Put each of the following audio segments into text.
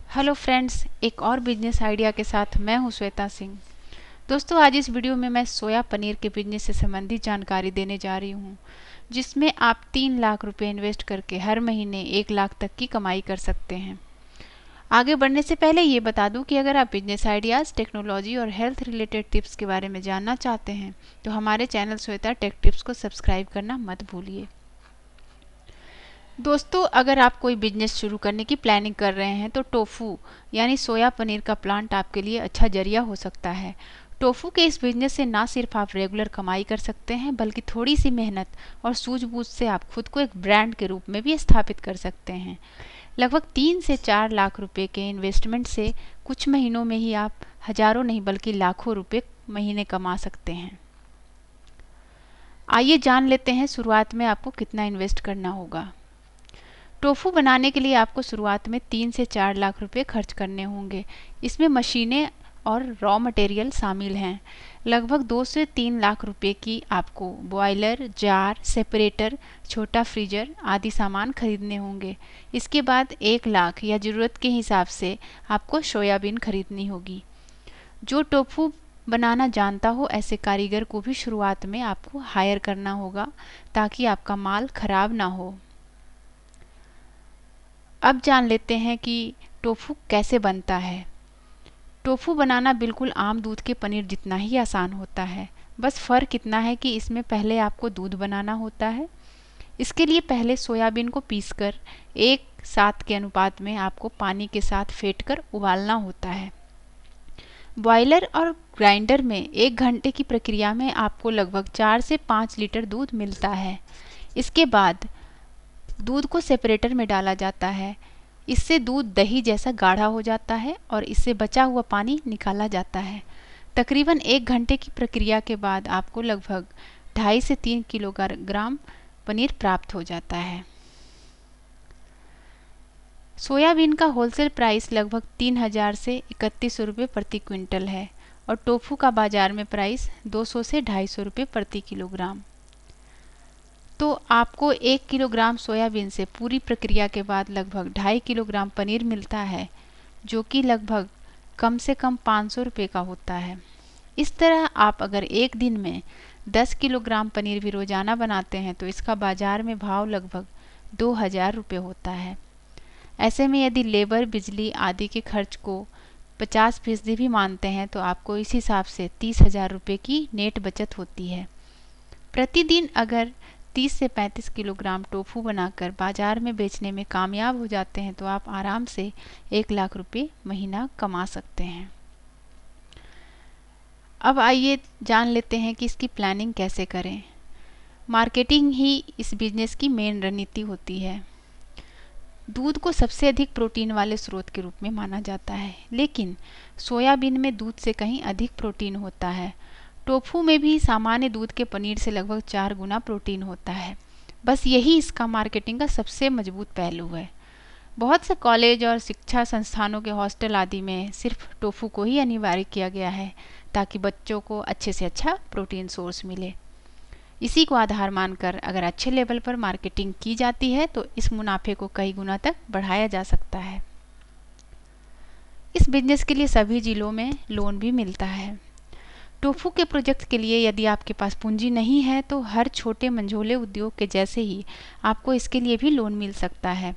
Hello friends, एक और business idea के साथ मैं हूं श्वेता सिंह। दोस्तों, आज इस वीडियो में मैं सोया पनीर के बिजनेस से संबंधित जानकारी देने जा रही हूं, जिसमें आप 3 लाख रुपए इन्वेस्ट करके हर महीने 1 लाख तक की कमाई कर सकते हैं। आगे बढ़ने से पहले ये बता दूं कि अगर आप बिजनेस आइडियाज़, टेक्नोलॉजी और हेल्थ रिलेटेड टिप्स के बारे में जानना चाहते हैं तो हमारे चैनल श्वेता टेक टिप्स को सब्सक्राइब करना मत भूलिए। दोस्तों, अगर आप कोई बिजनेस शुरू करने की प्लानिंग कर रहे हैं तो टोफू यानी सोया पनीर का प्लांट आपके लिए अच्छा जरिया हो सकता है। टोफू के इस बिजनेस से ना सिर्फ आप रेगुलर कमाई कर सकते हैं, बल्कि थोड़ी सी मेहनत और सूझबूझ से आप खुद को एक ब्रांड के रूप में भी स्थापित कर सकते हैं। लगभग 3 से 4 लाख रुपए के इन्वेस्टमेंट से कुछ महीनों में ही आप हजारों नहीं बल्कि लाखों रुपए महीने कमा सकते हैं। आइए जान लेते हैं शुरुआत में आपको कितना इन्वेस्ट करना होगा। टोफू बनाने के लिए आपको शुरुआत में 3 से 4 लाख रुपए खर्च करने होंगे। इसमें मशीनें और रॉ मटेरियल शामिल हैं। लगभग 2 से 3 लाख रुपए की आपको बॉयलर, जार, सेपरेटर, छोटा फ्रीजर आदि सामान खरीदने होंगे। इसके बाद 1 लाख या ज़रूरत के हिसाब से आपको सोयाबीन खरीदनी होगी। जो टोफू बनाना जानता हो ऐसे कारीगर को भी शुरुआत में आपको हायर करना होगा, ताकि आपका माल खराब ना हो। अब जान लेते हैं कि टोफू कैसे बनता है। टोफू बनाना बिल्कुल आम दूध के पनीर जितना ही आसान होता है। बस फ़र्क इतना है कि इसमें पहले आपको दूध बनाना होता है। इसके लिए पहले सोयाबीन को पीसकर 1:7 के अनुपात में आपको पानी के साथ फेंटकर उबालना होता है। बॉयलर और ग्राइंडर में 1 घंटे की प्रक्रिया में आपको लगभग 4 से 5 लीटर दूध मिलता है। इसके बाद दूध को सेपरेटर में डाला जाता है। इससे दूध दही जैसा गाढ़ा हो जाता है और इससे बचा हुआ पानी निकाला जाता है। तकरीबन 1 घंटे की प्रक्रिया के बाद आपको लगभग 2.5 से 3 किलोग्राम पनीर प्राप्त हो जाता है। सोयाबीन का होलसेल प्राइस लगभग 3,000 से 3,100 रुपये प्रति क्विंटल है और टोफू का बाजार में प्राइस 200 से 250 रुपये प्रति किलोग्राम। तो आपको 1 किलोग्राम सोयाबीन से पूरी प्रक्रिया के बाद लगभग 2.5 किलोग्राम पनीर मिलता है, जो कि लगभग कम से कम 500 रुपये का होता है। इस तरह आप अगर एक दिन में 10 किलोग्राम पनीर भी रोजाना बनाते हैं तो इसका बाजार में भाव लगभग 2,000 रुपये होता है। ऐसे में यदि लेबर, बिजली आदि के खर्च को 50% भी मानते हैं तो आपको इस हिसाब से 30,000 रुपये की नेट बचत होती है। प्रतिदिन अगर 30 से 35 किलोग्राम टोफू बनाकर बाजार में बेचने में कामयाब हो जाते हैं तो आप आराम से 1 लाख रुपये महीना कमा सकते हैं। अब आइए जान लेते हैं कि इसकी प्लानिंग कैसे करें। मार्केटिंग ही इस बिजनेस की मेन रणनीति होती है। दूध को सबसे अधिक प्रोटीन वाले स्रोत के रूप में माना जाता है, लेकिन सोयाबीन में दूध से कहीं अधिक प्रोटीन होता है। टोफू में भी सामान्य दूध के पनीर से लगभग 4 गुना प्रोटीन होता है। बस यही इसका मार्केटिंग का सबसे मजबूत पहलू है। बहुत से कॉलेज और शिक्षा संस्थानों के हॉस्टल आदि में सिर्फ टोफू को ही अनिवार्य किया गया है, ताकि बच्चों को अच्छे से अच्छा प्रोटीन सोर्स मिले। इसी को आधार मानकर अगर अच्छे लेवल पर मार्केटिंग की जाती है तो इस मुनाफे को कई गुना तक बढ़ाया जा सकता है। इस बिजनेस के लिए सभी जिलों में लोन भी मिलता है। टोफू के प्रोजेक्ट के लिए यदि आपके पास पूंजी नहीं है तो हर छोटे मंझोले उद्योग के जैसे ही आपको इसके लिए भी लोन मिल सकता है।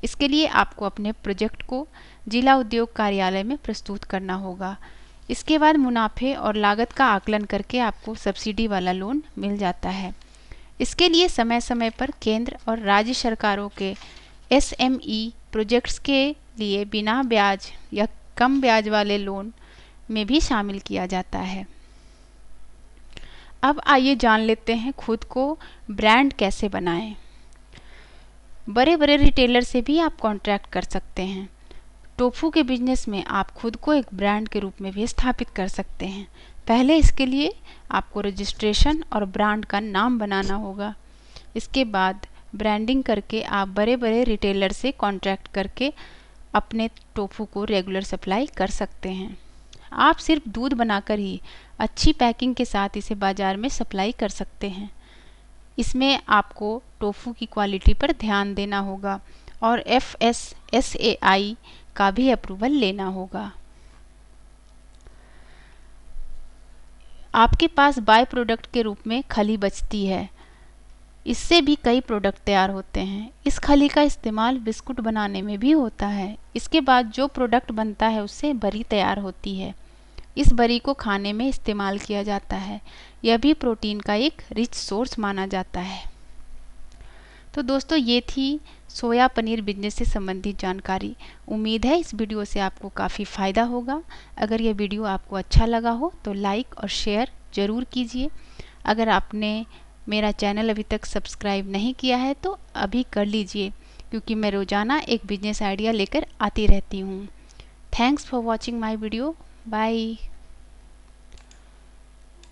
इसके लिए आपको अपने प्रोजेक्ट को जिला उद्योग कार्यालय में प्रस्तुत करना होगा। इसके बाद मुनाफे और लागत का आकलन करके आपको सब्सिडी वाला लोन मिल जाता है। इसके लिए समय समय पर केंद्र और राज्य सरकारों के SME प्रोजेक्ट्स के लिए बिना ब्याज या कम ब्याज वाले लोन में भी शामिल किया जाता है। अब आइए जान लेते हैं खुद को ब्रांड कैसे बनाएं। बड़े बड़े रिटेलर से भी आप कॉन्ट्रैक्ट कर सकते हैं। टोफू के बिजनेस में आप खुद को एक ब्रांड के रूप में भी स्थापित कर सकते हैं। पहले इसके लिए आपको रजिस्ट्रेशन और ब्रांड का नाम बनाना होगा। इसके बाद ब्रांडिंग करके आप बड़े बड़े रिटेलर से कॉन्ट्रैक्ट करके अपने टोफू को रेगुलर सप्लाई कर सकते हैं। आप सिर्फ दूध बनाकर ही अच्छी पैकिंग के साथ इसे बाज़ार में सप्लाई कर सकते हैं। इसमें आपको टोफू की क्वालिटी पर ध्यान देना होगा और FSSAI का भी अप्रूवल लेना होगा। आपके पास बाय प्रोडक्ट के रूप में खली बचती है। इससे भी कई प्रोडक्ट तैयार होते हैं। इस खली का इस्तेमाल बिस्कुट बनाने में भी होता है। इसके बाद जो प्रोडक्ट बनता है उससे बरी तैयार होती है। इस बरी को खाने में इस्तेमाल किया जाता है। यह भी प्रोटीन का एक रिच सोर्स माना जाता है। तो दोस्तों, ये थी सोया पनीर बिजनेस से संबंधित जानकारी। उम्मीद है इस वीडियो से आपको काफ़ी फ़ायदा होगा। अगर यह वीडियो आपको अच्छा लगा हो तो लाइक और शेयर ज़रूर कीजिए। अगर आपने मेरा चैनल अभी तक सब्सक्राइब नहीं किया है तो अभी कर लीजिए, क्योंकि मैं रोज़ाना एक बिजनेस आइडिया लेकर आती रहती हूँ। Thanks for watching my video. Bye.